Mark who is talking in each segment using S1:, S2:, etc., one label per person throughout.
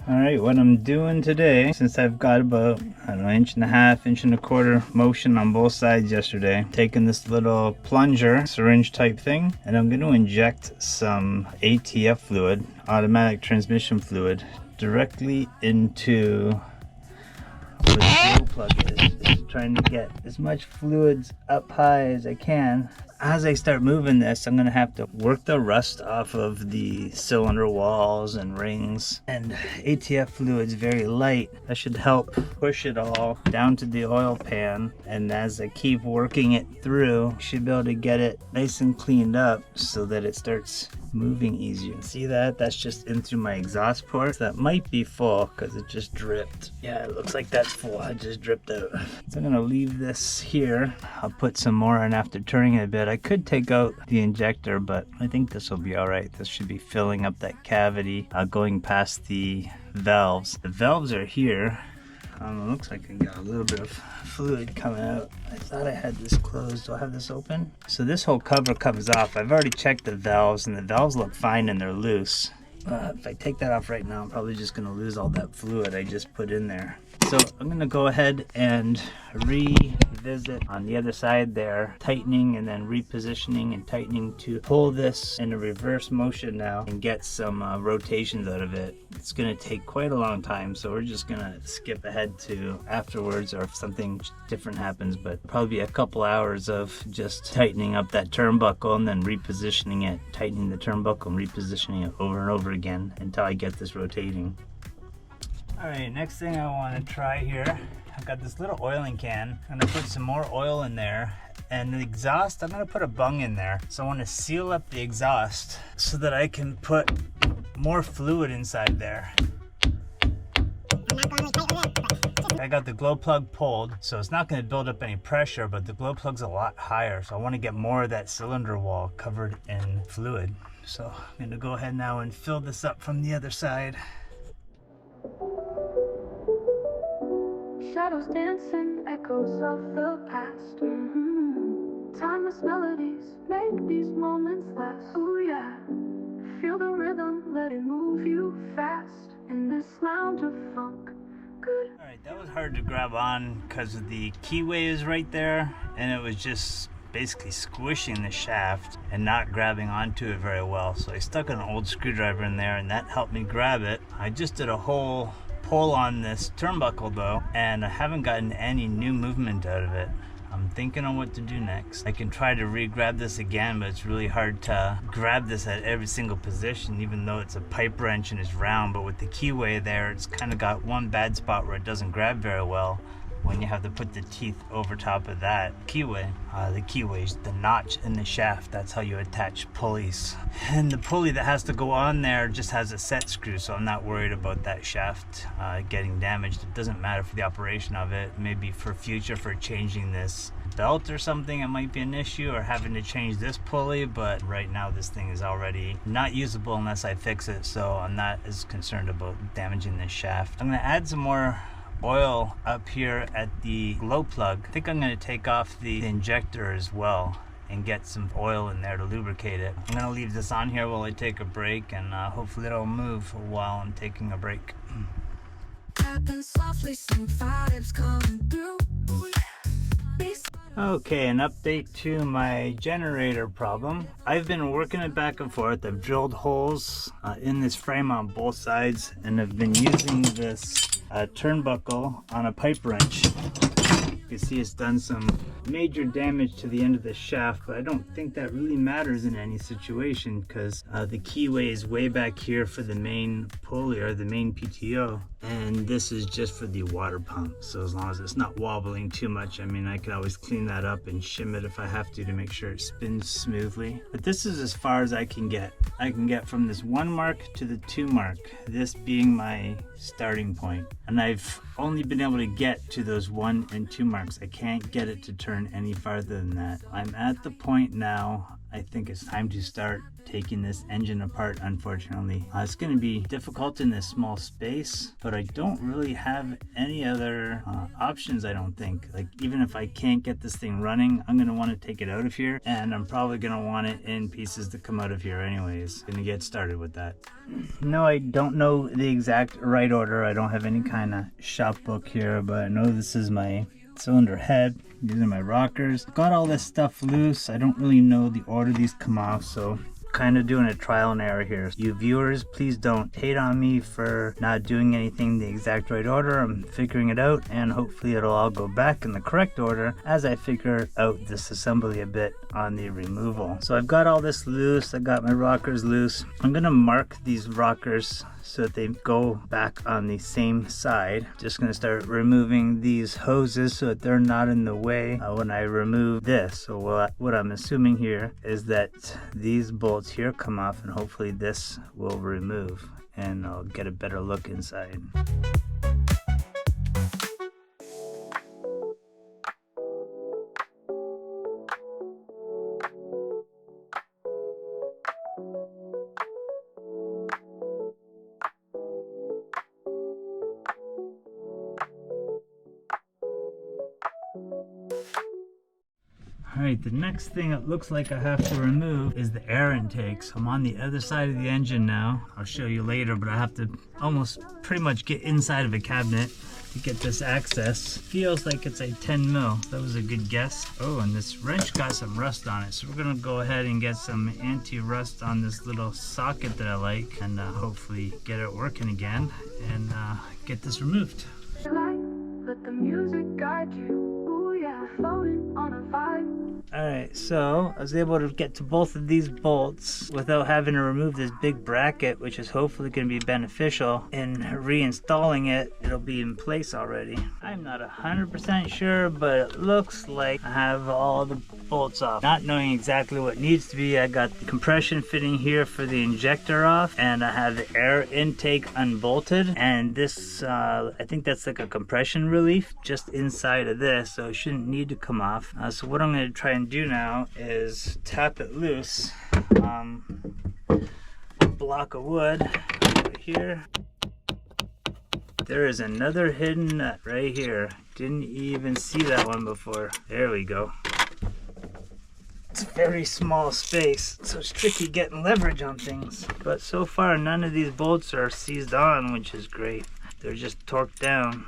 S1: Alright, what I'm doing today, since I've got about, I don't know, 1.5 1.25 inch motion on both sides yesterday, taking this little plunger, syringe type thing, and I'm going to inject some ATF fluid, automatic transmission fluid, directly into where the glow plug is, trying to get as much fluids up high as I can. As I start moving this, I'm going to have to work the rust off of the cylinder walls and rings. And ATF fluid's very light. That should help push it all down to the oil pan. And as I keep working it through, I should be able to get it nice and cleaned up so that it starts moving easier. See that? That's just in through my exhaust port. That might be full because it just dripped. Yeah, it looks like that's full. It just dripped out. So I'm going to leave this here. I'll put some more in after turning it a bit. I could take out the injector, but I think this will be all right. This should be filling up that cavity going past the valves. The valves are here. It looks like I got a little bit of fluid coming out. I thought I had this closed. Do I have this open? So this whole cover comes off. I've already checked the valves, and the valves look fine and they're loose. If I take that off right now, I'm probably just going to lose all that fluid I just put in there. So I'm going to go ahead and revisit on the other side there, tightening and then repositioning and tightening to pull this in a reverse motion now and get some rotations out of it. It's going to take quite a long time, so we're just going to skip ahead to afterwards, or if something different happens, but probably a couple hours of just tightening up that turnbuckle and then repositioning it, tightening the turnbuckle and repositioning it over and over again until I get this rotating. Alright, next thing I want to try here, I've got this little oiling can. I'm going to put some more oil in there, and the exhaust, I'm going to put a bung in there. So I want to seal up the exhaust so that I can put more fluid inside there. I got the glow plug pulled, so it's not going to build up any pressure, but the glow plug's a lot higher, so I want to get more of that cylinder wall covered in fluid. So I'm going to go ahead now and fill this up from the other side.
S2: Shadows dancing, echoes of the past. Timeless melodies make these moments last. Oh yeah, feel the rhythm, let it move you fast in this lounge of funk. Good.
S1: Alright, that was hard to grab on because the keyway is right there, and it was just basically squishing the shaft and not grabbing onto it very well. So I stuck an old screwdriver in there, and that helped me grab it. I just did a whole pull on this turnbuckle though, and I haven't gotten any new movement out of it. I'm thinking on what to do next. I can try to re-grab this again, but it's really hard to grab this at every single position, even though it's a pipe wrench and it's round. But with the keyway there, it's kind of got one bad spot where it doesn't grab very well when you have to put the teeth over top of that keyway. The keyway's the notch in the shaft. That's how you attach pulleys. And the pulley that has to go on there just has a set screw, so I'm not worried about that shaft getting damaged. It doesn't matter for the operation of it. Maybe for future, for changing this belt or something, it might be an issue, or having to change this pulley, but right now this thing is already not usable unless I fix it, so I'm not as concerned about damaging this shaft. I'm going to add some more oil up here at the glow plug. I think I'm going to take off the injector as well and get some oil in there to lubricate it. I'm going to leave this on here while I take a break, and hopefully it'll move while I'm taking a break. Okay, an update to my generator problem. I've been working it back and forth. I've drilled holes in this frame on both sides, and I've been using this turnbuckle on a pipe wrench. You can see it's done some major damage to the end of the shaft, but I don't think that really matters in any situation because the keyway is way back here for the main pulley, or the main PTO, and this is just for the water pump. So as long as it's not wobbling too much, I mean, I can always clean that up and shim it if I have to make sure it spins smoothly. But this is as far as I can get. I can get from this 1 mark to the 2 mark, this being my starting point. And I've only been able to get to those 1 and 2 marks marks. I can't get it to turn any farther than that. I'm at the point now, I think it's time to start taking this engine apart, unfortunately. It's going to be difficult in this small space, but I don't really have any other options, I don't think. Like, even if I can't get this thing running, I'm going to want to take it out of here, and I'm probably going to want it in pieces to come out of here anyways. Going to get started with that. No, I don't know the exact right order. I don't have any kind of shop book here, but I know this is my cylinder head. These are my rockers. Got all this stuff loose. I don't really know the order these come off, so kind of doing a trial and error here. You viewers, please don't hate on me for not doing anything the exact right order. I'm figuring it out, and hopefully it'll all go back in the correct order as I figure out this assembly a bit on the removal. So I've got all this loose. I got my rockers loose. I'm gonna mark these rockers so that they go back on the same side. Just gonna start removing these hoses so that they're not in the way when I remove this. So what I'm assuming here is that these bolts here come off, and hopefully this will remove, and I'll get a better look inside. Alright, the next thing it looks like I have to remove is the air intake. So I'm on the other side of the engine now. I'll show you later, but I have to almost pretty much get inside of a cabinet to get this access. Feels like it's a 10 mil. That was a good guess. Oh, and this wrench got some rust on it. So we're gonna go ahead and get some anti-rust on this little socket that I like, and hopefully get it working again and get this removed.
S2: Let the music guide you. Ooh yeah, floating on a vibe.
S1: Alright, so I was able to get to both of these bolts without having to remove this big bracket, which is hopefully going to be beneficial. In reinstalling it, it'll be in place already. I'm not 100% sure, but it looks like I have all the bolts off. Not knowing exactly what needs to be, I got the compression fitting here for the injector off, and I have the air intake unbolted, and this, I think that's like a compression relief just inside of this, so it shouldn't need to come off. So what I'm going to try and do now is tap it loose. Block of wood right here. There is another hidden nut right here. Didn't even see that one before. There we go. It's a very small space, so it's tricky getting leverage on things. But so far, none of these bolts are seized on, which is great. They're just torqued down.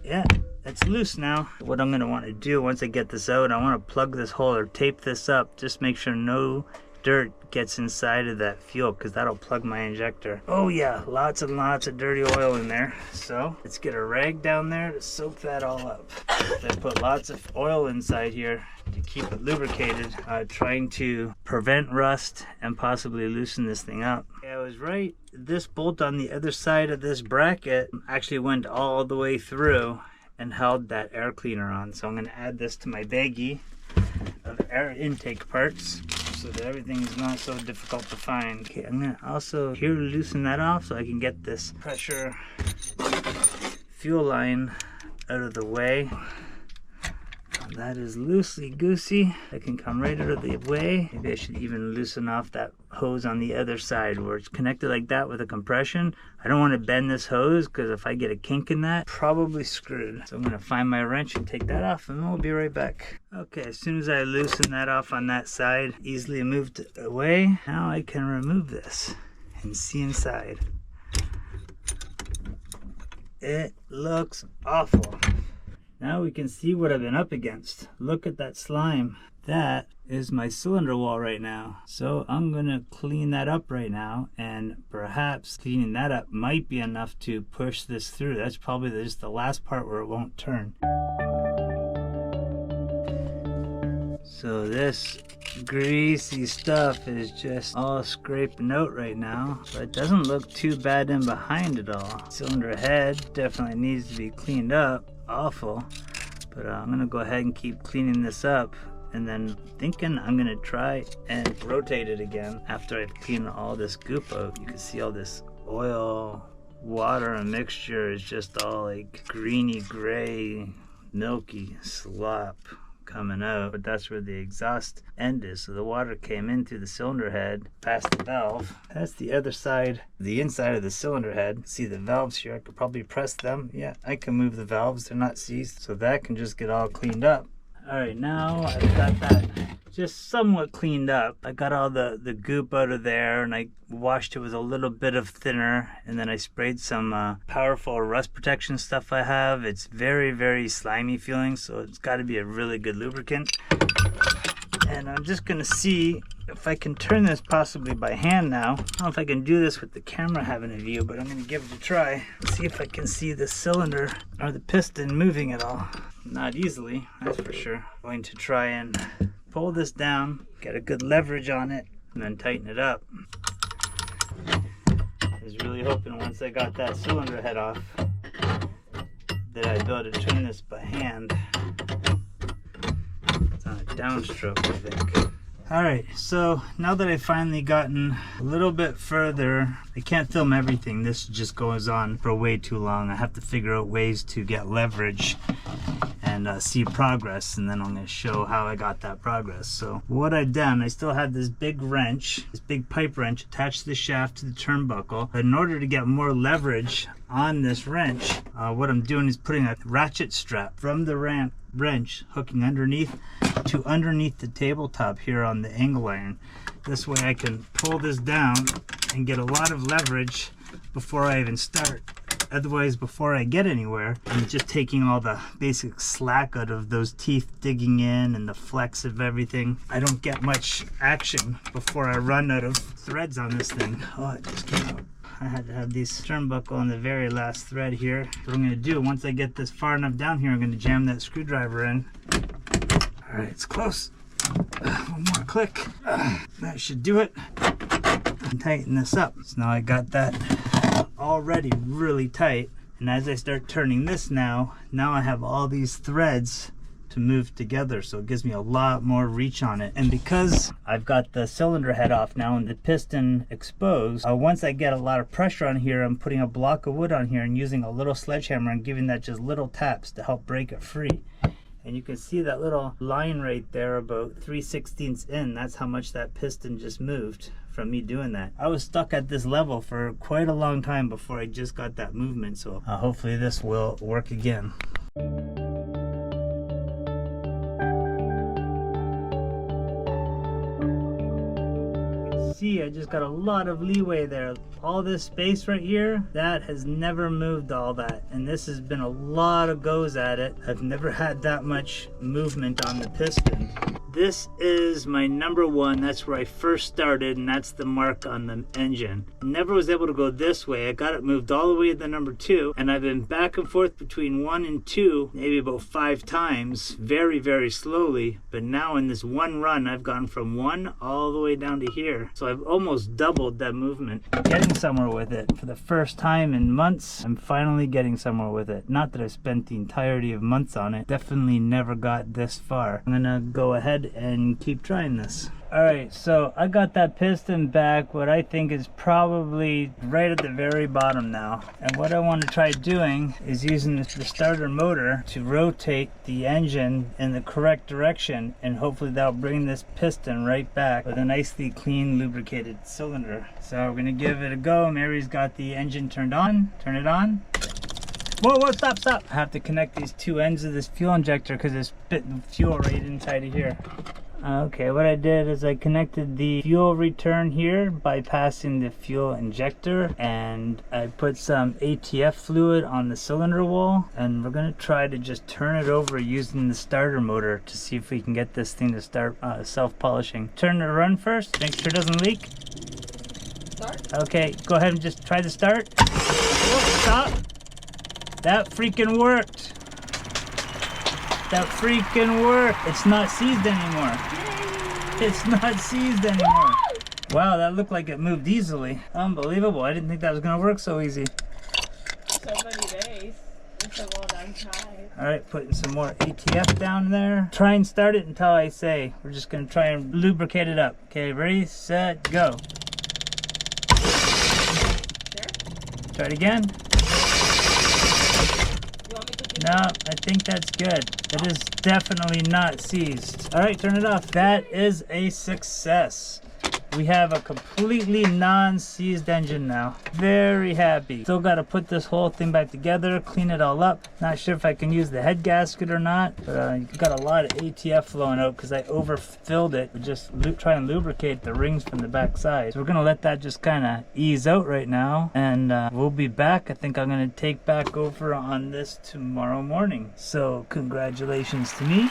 S1: Yeah, it's loose now. What I'm gonna want to do once I get this out, I want to plug this hole or tape this up. Just make sure no dirt gets inside of that fuel, because that'll plug my injector. Oh yeah, lots and lots of dirty oil in there. So let's get a rag down there to soak that all up. I put lots of oil inside here to keep it lubricated, trying to prevent rust and possibly loosen this thing up. Yeah, I was right. This bolt on the other side of this bracket actually went all the way through and held that air cleaner on. So I'm going to add this to my baggie of air intake parts so that everything is not so difficult to find. Okay, I'm going to also here loosen that off so I can get this pressure fuel line out of the way. That is loosely goosey. I can come right out of the way. Maybe I should even loosen off that hose on the other side where it's connected like that with a compression. I don't want to bend this hose, because if I get a kink in that, probably screwed. So I'm going to find my wrench and take that off, and we'll be right back. Okay, as soon as I loosen that off on that side, easily moved it away. Now I can remove this and see inside. It looks awful. Now we can see what I've been up against. Look at that slime. That is my cylinder wall right now. So I'm gonna clean that up right now, and perhaps cleaning that up might be enough to push this through. That's probably just the last part where it won't turn. So this greasy stuff is just all scraping out right now, but it doesn't look too bad in behind it all. Cylinder head definitely needs to be cleaned up. Awful, but I'm gonna go ahead and keep cleaning this up, and then thinking I'm gonna try and rotate it again after I've cleaned all this goop out. You can see all this oil, water, and mixture is just all like greeny gray, milky slop coming out, but that's where the exhaust end is. So the water came in through the cylinder head past the valve. That's the other side, the inside of the cylinder head. See the valves here? I could probably press them. Yeah, I can move the valves. They're not seized, so that can just get all cleaned up. All right, now I've got that just somewhat cleaned up. I got all the goop out of there, and I washed it with a little bit of thinner, and then I sprayed some powerful rust protection stuff I have. It's very, very slimy feeling, so it's got to be a really good lubricant. And I'm just gonna see if I can turn this possibly by hand now. I don't know if I can do this with the camera having a view, but I'm gonna give it a try. See if I can see the cylinder or the piston moving at all. Not easily, that's for sure. I'm going to try and pull this down, get a good leverage on it, and then tighten it up. I was really hoping once I got that cylinder head off that I'd be able to turn this by hand. It's on a downstroke, I think. Alright, so now that I've finally gotten a little bit further, I can't film everything. This just goes on for way too long. I have to figure out ways to get leverage and see progress, and then I'm going to show how I got that progress. So what I've done, I still have this big wrench, this big pipe wrench attached to the shaft to the turnbuckle. But in order to get more leverage on this wrench, what I'm doing is putting a ratchet strap from the wrench hooking underneath to underneath the tabletop here on the angle iron. This way I can pull this down and get a lot of leverage before I even start. Otherwise, before I get anywhere, I'm just taking all the basic slack out of those teeth digging in and the flex of everything. I don't get much action before I run out of threads on this thing. Oh, it just came out. I had to have these turnbuckle on the very last thread here. What I'm going to do, once I get this far enough down here, I'm going to jam that screwdriver in. All right, it's close. One more click. That should do it. And tighten this up. So now I got that already really tight. And as I start turning this now I have all these threads to move together, so it gives me a lot more reach on it. And because I've got the cylinder head off now and the piston exposed, once I get a lot of pressure on here, I'm putting a block of wood on here and using a little sledgehammer and giving that just little taps to help break it free. And you can see that little line right there about 3/16 in. That's how much that piston just moved from me doing that. I was stuck at this level for quite a long time before I just got that movement, so hopefully this will work again. See, I just got a lot of leeway there. All this space right here, that has never moved all that. And this has been a lot of goes at it. I've never had that much movement on the piston. This is my number one. That's where I first started, and that's the mark on the engine. Never was able to go this way. I got it moved all the way to the number 2, and I've been back and forth between 1 and 2 maybe about 5 times, very, very slowly. But now in this one run, I've gone from 1 all the way down to here. So I've almost doubled that movement. Getting somewhere with it. For the first time in months, I'm finally getting somewhere with it. Not that I've spent the entirety of months on it. Definitely never got this far. I'm gonna go ahead and keep trying this. Alright, so I got that piston back what I think is probably right at the very bottom now. And what I want to try doing is using the starter motor to rotate the engine in the correct direction, and hopefully that'll bring this piston right back with a nicely clean lubricated cylinder. So we're going to give it a go. Mary's got the engine turned on. Turn it on. Whoa, stop. I have to connect these 2 ends of this fuel injector because it's spitting fuel right inside of here. Okay, what I did is I connected the fuel return here, bypassing the fuel injector, and I put some ATF fluid on the cylinder wall, and we're going to try to just turn it over using the starter motor to see if we can get this thing to start self-polishing. Turn the run first, make sure it doesn't leak.
S3: Start?
S1: Okay, go ahead and just try to start. Whoa, stop! That freaking worked! That freaking worked! It's not seized anymore. It's not seized anymore. Wow, that looked like it moved easily. Unbelievable. I didn't think that was going to work so easy.
S3: So many days. It's a long time.
S1: Alright, putting some more ATF down there. Try and start it until I say. We're just going to try and lubricate it up. Okay, ready, set, go.
S3: Sure?
S1: Try it again.
S3: You want me to
S1: No, I think that's good. It is definitely not seized. All right, turn it off. That is a success. We have a completely non-seized engine now. Very happy. Still got to put this whole thing back together, clean it all up. Not sure if I can use the head gasket or not, but got a lot of ATF flowing out because I overfilled it. Just try and lubricate the rings from the back side. So we're gonna let that just kind of ease out right now, and we'll be back. I think I'm gonna take back over on this tomorrow morning. So congratulations to me.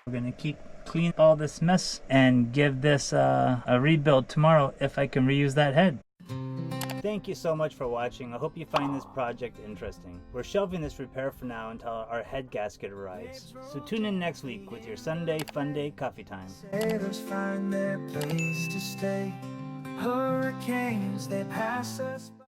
S1: We're gonna keep clean all this mess and give this a rebuild tomorrow if I can reuse that head. Thank you so much for watching. I hope you find this project interesting. We're shelving this repair for now until our head gasket arrives. So tune in next week with your Sunday Fun Day Coffee Time.
S2: Sailors find their place to stay. Hurricanes, they pass us by.